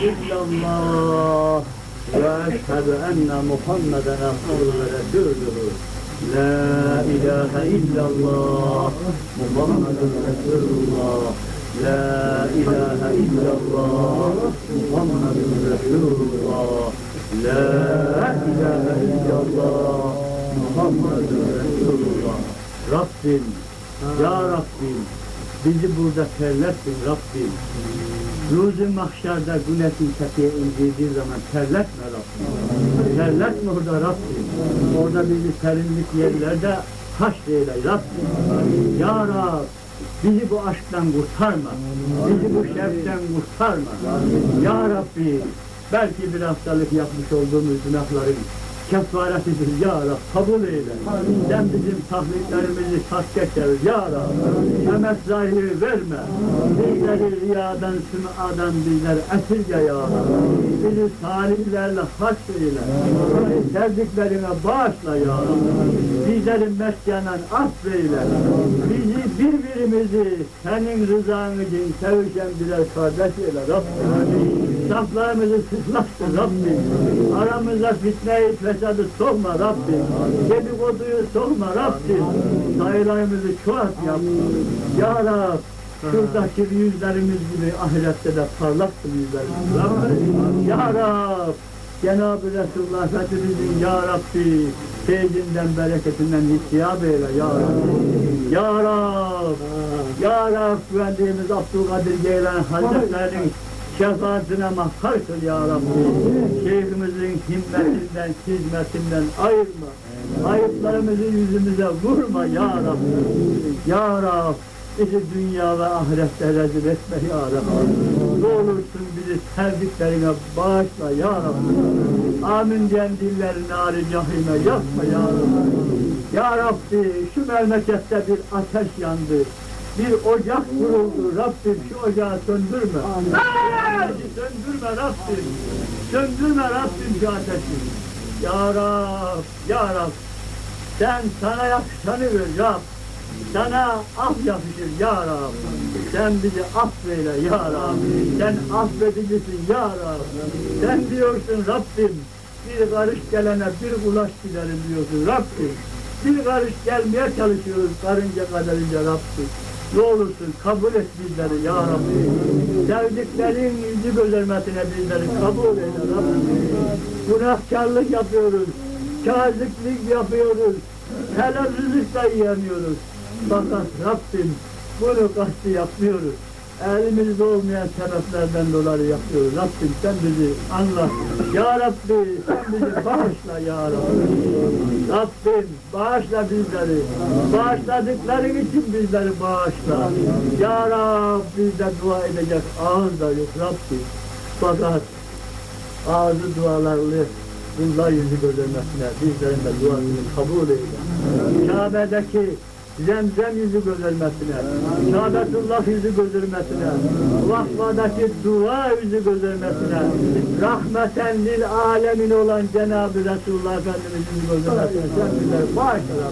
illallah ve eşhedü enne Muhammeden abduhu ve resuluhu. La ilahe illallah Muhammedun Resulullah. La ilahe illallah Muhammedun Resulullah. La ilahe illallah Muhammedun Resulullah. Rabbim, ya Rabbim, bizi burada terletsin Rabbim. Ruzi mahşerde güneşin tepeye indirdiği zaman terletme Rabbim. Terletme orada Rabbim. Orada bizi serinlik yerlerde haşreyle Rabbim. Ya Rab, bizi bu aşktan kurtarma. Bizi bu şevkten kurtarma. Ya Rabbi, belki bir hastalık yapmış olduğumuz günahların kefaretidir ya Rab, kabul eyle. Sen bizim tahlillerimizi takke çevir ya Rab. Emek zahiri verme. Bizleri riyadan, sümadan bizler esirge ya Rab. Bizi salihlerle haşreyle. Sevdiklerine bağışla ya Rab. Bizlerin meskanen affeyle. Bizi birbirimizi senin rızan için sevişen birer kardeş eyle Rabbim. Saflarımızı sıklaştır Rabbim. Aramıza fitneyi, fesadı sokma Rabbim. Dedikoduyu sokma Rabbim. Sayılarımızı çoğalt yap. Ya Rab, şuradaki yüzlerimiz gibi ahirette de parlaktır yüzlerimiz Rabbim. Ya Rab, Cenab-ı Resulullah Efendimizin Ya Rabbi feyzinden, bereketinden hissiyab eyle Ya Rabbi. Ya Rab, Ya Rab, güvendiğimiz Abdülkadir Geylan Hazretlerinin şefaatine mahkar kıl ya Rabbi. Şeyhimizin himmetinden, hizmetinden ayırma. Ayıplarımızı yüzümüze vurma ya Rabbi. Ya Rabbi, bizi dünya ve ahirette rezil etme ya Rabbi. Ne olursun bizi sevdiklerine bağışla ya Rabbi. Amin diyen dillerini nâr-ı cahime yapma ya Rabbi. Ya Rabbi, şu memlekette bir ateş yandı. Bir ocak kuruldu Rabbim, şu ocağı söndürme. Söndürme Rabbim. Söndürme Rabbim şu ateşi. Ya Rab, Ya Rab. Sen sana yakışanı ver Rab. Sana af yakışır ya Rab. Sen bizi affeyle ya Rab. Sen affedicisin ya Rab. Sen diyorsun Rabbim, bir karış gelene bir kulaç giderim diyorsun Rabbim. Bir karış gelmeye çalışıyoruz karınca kadarınca Rabbim. Ne olursun kabul et bizleri ya Rabbi. Sevdiklerin yüzü gözermesine bizleri kabul eyle Rabbi. Günahkarlık yapıyoruz, kâzıklık yapıyoruz, helal rızık da yiyemiyoruz. Fakat Rabbim bunu kastı yapmıyoruz. Elimizde olmayan sebeplerden dolayı yapıyoruz. Rabbim sen bizi anla. Ya Rabbi sen bizi bağışla ya Rabbi. Rabbim bağışla bizleri. Bağışladıkların için bizleri bağışla. Ya Rabbi bizde dua edecek ağız da yok Rabbim. Fakat ağzı dualarlı kullar yüzü gözlemesine bizlerin de duasını kabul eyle. Kabe'deki Zemzem yüzü gözülmesine, Şahadetullah yüzü gözülmesine, Vakfadaki dua yüzü gözülmesine, rahmeten lil alemin olan Cenab-ı Resulullah Efendimiz yüzü gözülmesine, sen bizleri bağışla.